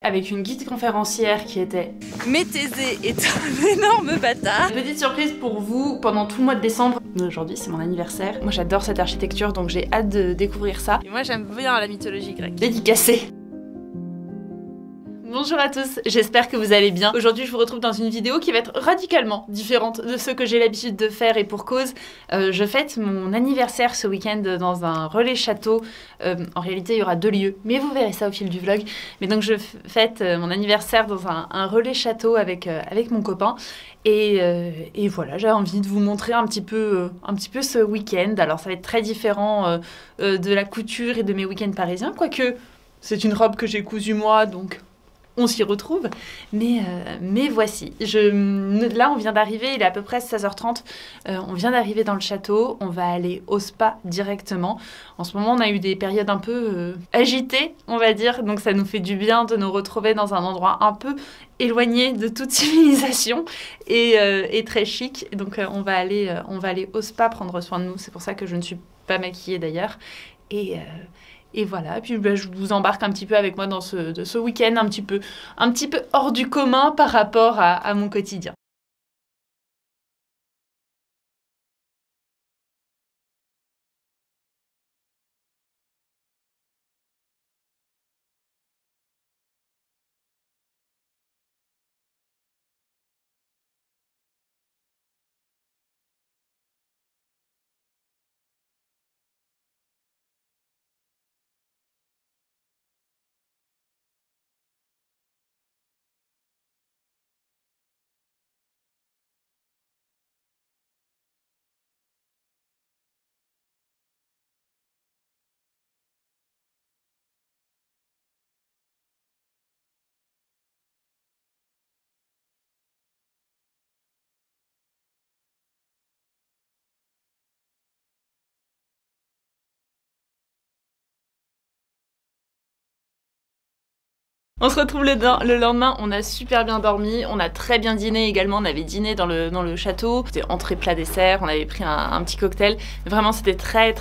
avec une guide conférencière qui était Métézé est un énorme bâtard. Petite surprise pour vous pendant tout le mois de décembre. Aujourd'hui c'est mon anniversaire. Moi j'adore cette architecture donc j'ai hâte de découvrir ça. Et moi j'aime bien la mythologie grecque. Dédicacé. Bonjour à tous, j'espère que vous allez bien. Aujourd'hui je vous retrouve dans une vidéo qui va être radicalement différente de ce que j'ai l'habitude de faire et pour cause. Je fête mon anniversaire ce week-end dans un relais château. En réalité il y aura 2 lieux, mais vous verrez ça au fil du vlog. Mais donc je fête mon anniversaire dans un relais château avec mon copain. Et voilà, j'ai envie de vous montrer un petit peu ce week-end. Alors ça va être très différent de la couture et de mes week-ends parisiens, quoique c'est une robe que j'ai cousue moi, donc on s'y retrouve, mais voici. Là, on vient d'arriver, il est à peu près 16h30. On vient d'arriver dans le château, on va aller au spa directement. En ce moment, on a eu des périodes un peu agitées, on va dire, donc ça nous fait du bien de nous retrouver dans un endroit un peu éloigné de toute civilisation et très chic. Donc on va aller au spa prendre soin de nous. C'est pour ça que je ne suis pas maquillée d'ailleurs. Et voilà, puis je vous embarque un petit peu avec moi dans ce week-end un petit peu hors du commun par rapport à mon quotidien. On se retrouve le lendemain, on a super bien dormi, on a très bien dîné également, on avait dîné dans le château, c'était entrée, plat, dessert, on avait pris un petit cocktail, vraiment c'était très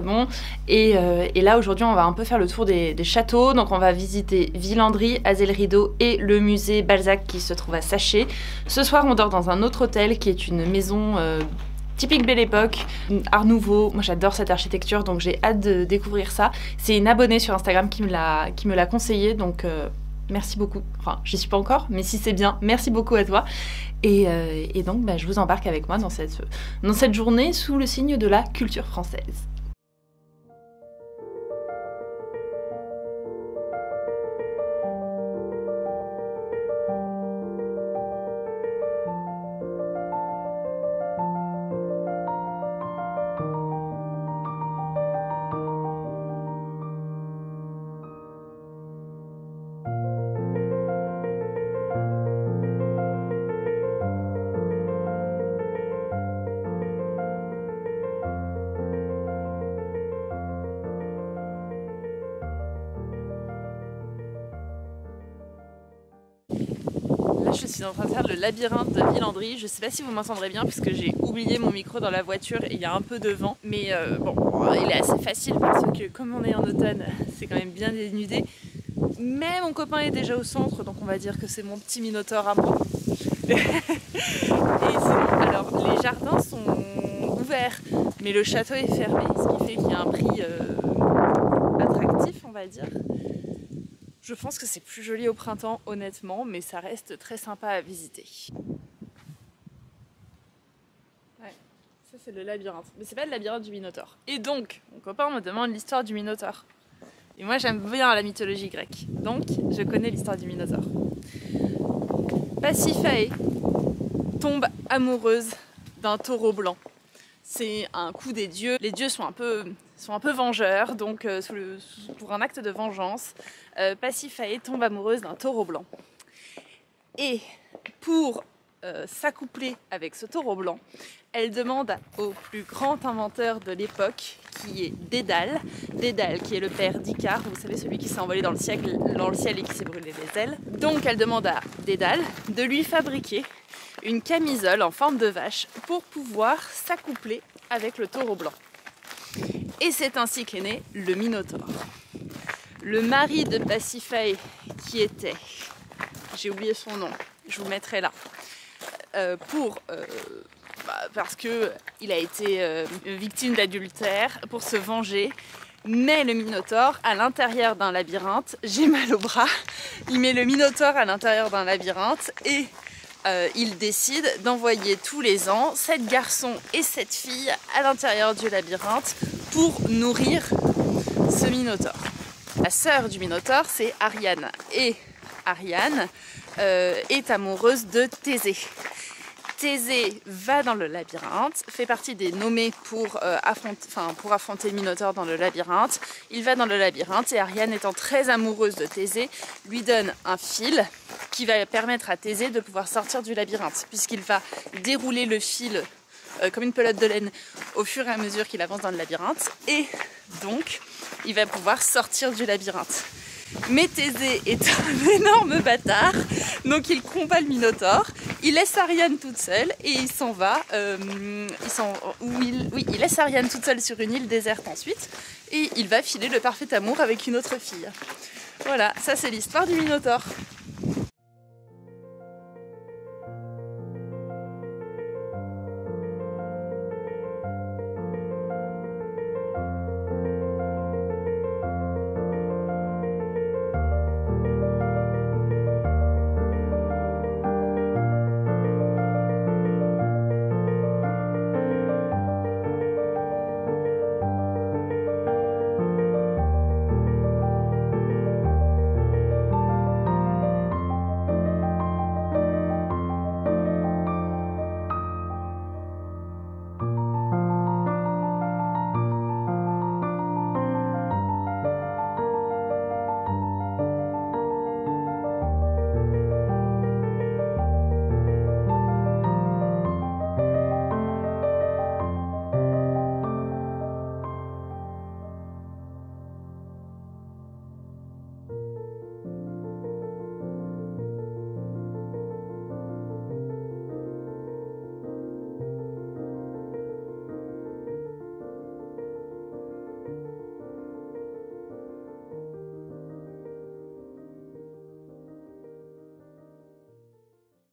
bon. Et là aujourd'hui on va un peu faire le tour des châteaux, donc on va visiter Villandry, Azay le Rideau et le musée Balzac qui se trouve à Saché. Ce soir on dort dans un autre hôtel qui est une maison typique Belle Époque, Art Nouveau. Moi j'adore cette architecture donc j'ai hâte de découvrir ça. C'est une abonnée sur Instagram qui me l'a conseillé donc merci beaucoup. Enfin j'y suis pas encore mais si c'est bien, merci beaucoup à toi. Et donc je vous embarque avec moi dans cette journée sous le signe de la culture française. Là, je suis en train de faire le labyrinthe de Villandry. Je sais pas si vous m'entendrez bien puisque j'ai oublié mon micro dans la voiture et il y a un peu de vent. Mais bon, il est assez facile parce que comme on est en automne, c'est quand même bien dénudé. Mais mon copain est déjà au centre, donc on va dire que c'est mon petit minotaure à moi. Et sinon, alors les jardins sont ouverts, mais le château est fermé, ce qui fait qu'il y a un prix attractif, on va dire. Je pense que c'est plus joli au printemps, honnêtement, mais ça reste très sympa à visiter. Ouais, ça c'est le labyrinthe. Mais c'est pas le labyrinthe du Minotaure. Et donc, mon copain me demande l'histoire du Minotaure. Et moi j'aime bien la mythologie grecque, donc je connais l'histoire du Minotaure. Pasiphae tombe amoureuse d'un taureau blanc. C'est un coup des dieux. Les dieux sont un peu vengeurs, donc pour un acte de vengeance, Pasiphae tombe amoureuse d'un taureau blanc. Et pour s'accoupler avec ce taureau blanc, elle demande au plus grand inventeur de l'époque, qui est Dédale. Dédale qui est le père d'Icare, vous savez, celui qui s'est envolé dans le ciel et qui s'est brûlé les ailes. Donc elle demande à Dédale de lui fabriquer une camisole en forme de vache pour pouvoir s'accoupler avec le taureau blanc. Et c'est ainsi qu'est né le Minotaure. Le mari de Pasiphae qui était, j'ai oublié son nom, je vous mettrai là, parce que il a été victime d'adultère, pour se venger, met le Minotaure à l'intérieur d'un labyrinthe. J'ai mal au bras. Il met le Minotaure à l'intérieur d'un labyrinthe et il décide d'envoyer tous les ans 7 garçons et 7 filles à l'intérieur du labyrinthe pour nourrir ce Minotaure. La sœur du Minotaure, c'est Ariane. Et Ariane est amoureuse de Thésée. Thésée va dans le labyrinthe, fait partie des nommés pour affronter le Minotaure dans le labyrinthe. Il va dans le labyrinthe et Ariane, étant très amoureuse de Thésée, lui donne un fil qui va permettre à Thésée de pouvoir sortir du labyrinthe, puisqu'il va dérouler le fil comme une pelote de laine au fur et à mesure qu'il avance dans le labyrinthe, et donc il va pouvoir sortir du labyrinthe. Mais Thésée est un énorme bâtard, donc il combat le Minotaure, il laisse Ariane toute seule et il s'en va, il laisse Ariane toute seule sur une île déserte ensuite, et il va filer le parfait amour avec une autre fille. Voilà, ça c'est l'histoire du Minotaure.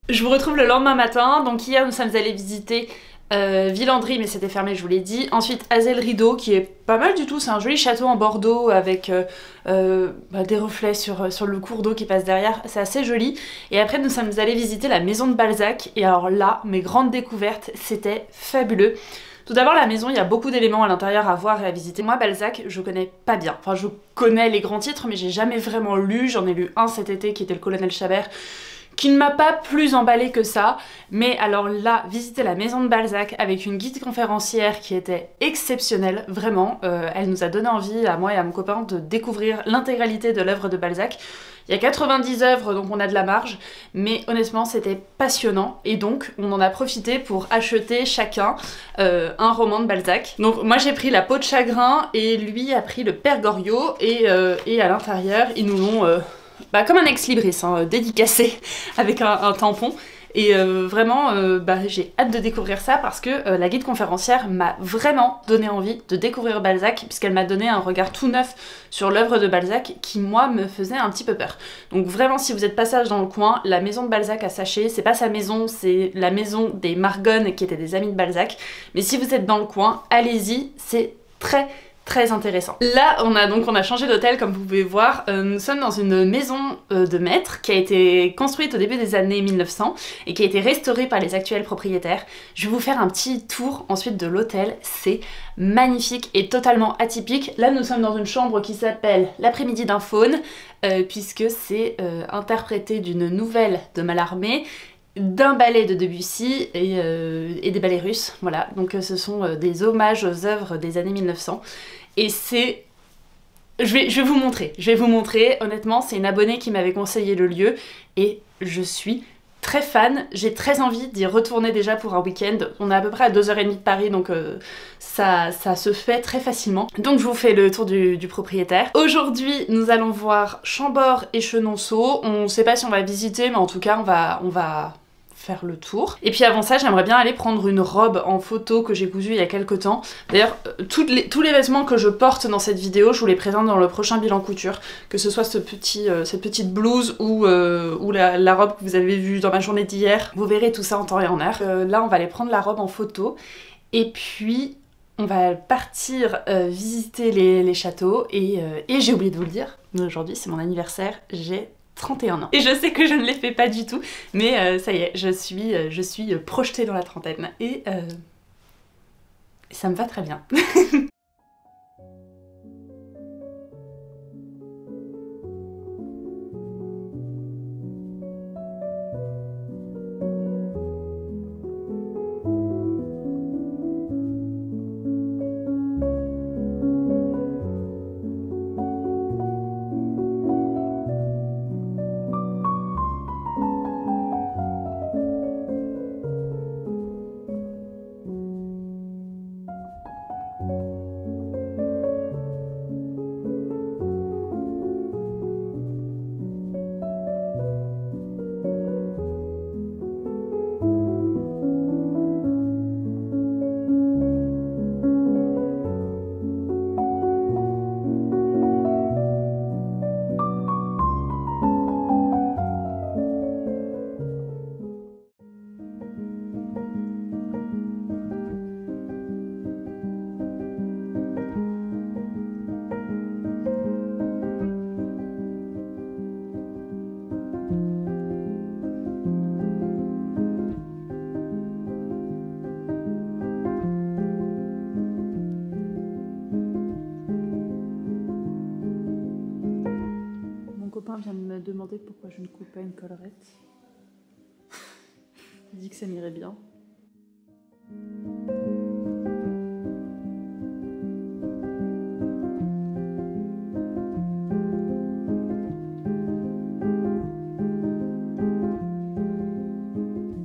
Je vous retrouve le lendemain matin. Donc hier nous sommes allés visiter Villandry, mais c'était fermé, je vous l'ai dit. Ensuite Azay le Rideau, qui est pas mal du tout, c'est un joli château en Bordeaux avec des reflets sur le cours d'eau qui passe derrière, c'est assez joli. Et après nous sommes allés visiter la maison de Balzac, et alors là, mes grandes découvertes, c'était fabuleux. Tout d'abord la maison, il y a beaucoup d'éléments à l'intérieur à voir et à visiter. Moi Balzac, je connais pas bien, enfin je connais les grands titres, mais j'ai jamais vraiment lu. J'en ai lu un cet été qui était le Colonel Chabert, qui ne m'a pas plus emballé que ça. Mais alors là, visiter la maison de Balzac avec une guide conférencière qui était exceptionnelle, vraiment. Elle nous a donné envie, à moi et à mon copain, de découvrir l'intégralité de l'œuvre de Balzac. Il y a 90 œuvres, donc on a de la marge, mais honnêtement c'était passionnant, et donc on en a profité pour acheter chacun un roman de Balzac. Donc moi j'ai pris La Peau de chagrin, et lui a pris Le Père Goriot, et à l'intérieur ils nous l'ont comme un ex-libris, dédicacé avec un tampon. Et vraiment, j'ai hâte de découvrir ça, parce que la guide conférencière m'a vraiment donné envie de découvrir Balzac, puisqu'elle m'a donné un regard tout neuf sur l'œuvre de Balzac qui, moi, me faisait un petit peu peur. Donc vraiment, si vous êtes passage dans le coin, la maison de Balzac à Saché, c'est pas sa maison, c'est la maison des Margonne qui étaient des amis de Balzac. Mais si vous êtes dans le coin, allez-y, c'est très intéressant. Là, on a changé d'hôtel, comme vous pouvez voir. Nous sommes dans une maison de maître qui a été construite au début des années 1900 et qui a été restaurée par les actuels propriétaires. Je vais vous faire un petit tour ensuite de l'hôtel. C'est magnifique et totalement atypique. Là, nous sommes dans une chambre qui s'appelle L'après-midi d'un faune, puisque c'est interprété d'une nouvelle de Mallarmé, d'un ballet de Debussy et des ballets russes, voilà. Donc ce sont des hommages aux œuvres des années 1900, et c'est... Je vais vous montrer, honnêtement, c'est une abonnée qui m'avait conseillé le lieu, et je suis très fan, j'ai très envie d'y retourner déjà pour un week-end. On est à peu près à 2h30 de Paris, donc ça se fait très facilement. Donc je vous fais le tour du propriétaire. Aujourd'hui, nous allons voir Chambord et Chenonceau. On ne sait pas si on va visiter, mais en tout cas, on va faire le tour. Et puis avant ça, j'aimerais bien aller prendre une robe en photo que j'ai cousue il y a quelques temps. D'ailleurs, tous les vêtements que je porte dans cette vidéo, je vous les présente dans le prochain bilan couture. Que ce soit cette petite blouse ou la robe que vous avez vue dans ma journée d'hier. Vous verrez tout ça en temps et en heure. Là, on va aller prendre la robe en photo. Et puis, on va partir visiter les châteaux. Et j'ai oublié de vous le dire, mais aujourd'hui, c'est mon anniversaire. J'ai 31 ans. Et je sais que je ne les fais pas du tout, mais ça y est, je suis projetée dans la trentaine. Et ça me va très bien. Vient de me demander pourquoi je ne coupe pas une collerette. Il dit que ça m'irait bien.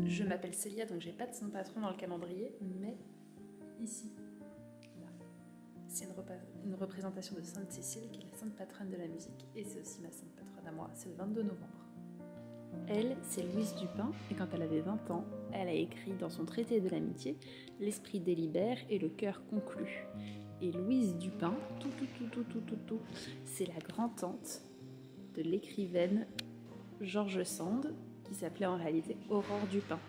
Je m'appelle Célia, donc j'ai pas de saint patron dans le calendrier, mais ici, c'est une représentation de Sainte Cécile, qui est la sainte patronne de la musique, et c'est aussi ma sainte patronne à moi, c'est le 22 novembre. Elle, c'est Louise Dupin, et quand elle avait 20 ans, elle a écrit dans son traité de l'amitié « L'esprit délibère et le cœur conclut ». Et Louise Dupin, c'est la grand-tante de l'écrivaine George Sand, qui s'appelait en réalité Aurore Dupin.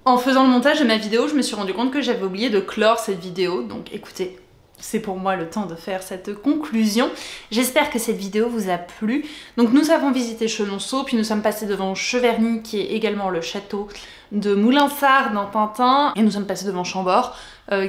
En faisant le montage de ma vidéo, je me suis rendu compte que j'avais oublié de clore cette vidéo, donc écoutez, c'est pour moi le temps de faire cette conclusion. J'espère que cette vidéo vous a plu. Donc nous avons visité Chenonceau, puis nous sommes passés devant Cheverny, qui est également le château de Moulinsart dans Tintin, et nous sommes passés devant Chambord,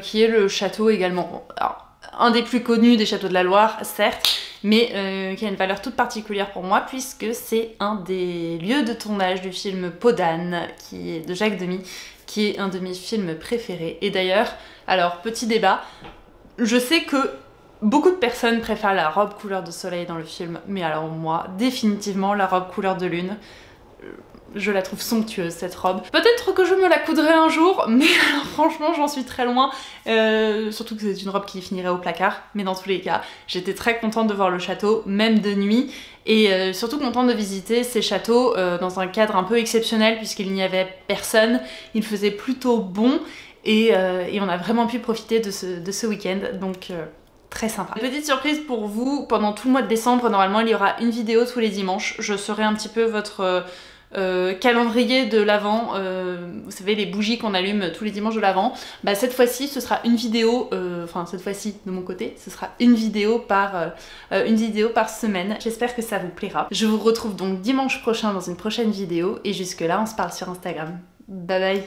qui est le château également, alors, un des plus connus des châteaux de la Loire, certes, mais qui a une valeur toute particulière pour moi, puisque c'est un des lieux de tournage du film Peau d'âne, de Jacques Demy, qui est un de mes films préférés. Et d'ailleurs, alors petit débat, je sais que beaucoup de personnes préfèrent la robe couleur de soleil dans le film, mais alors moi, définitivement la robe couleur de lune. Je la trouve somptueuse cette robe. Peut-être que je me la coudrai un jour, mais alors, franchement j'en suis très loin. Surtout que c'est une robe qui finirait au placard, mais dans tous les cas, j'étais très contente de voir le château, même de nuit, et surtout contente de visiter ces châteaux dans un cadre un peu exceptionnel puisqu'il n'y avait personne, il faisait plutôt bon, et on a vraiment pu profiter de ce week-end, donc très sympa. Petite surprise pour vous, pendant tout le mois de décembre, normalement il y aura une vidéo tous les dimanches, je serai un petit peu votre calendrier de l'Avent, vous savez les bougies qu'on allume tous les dimanches de l'Avent, bah cette fois-ci ce sera une vidéo, enfin cette fois-ci de mon côté, ce sera une vidéo par semaine. J'espère que ça vous plaira. Je vous retrouve donc dimanche prochain dans une prochaine vidéo et jusque là on se parle sur Instagram. Bye bye.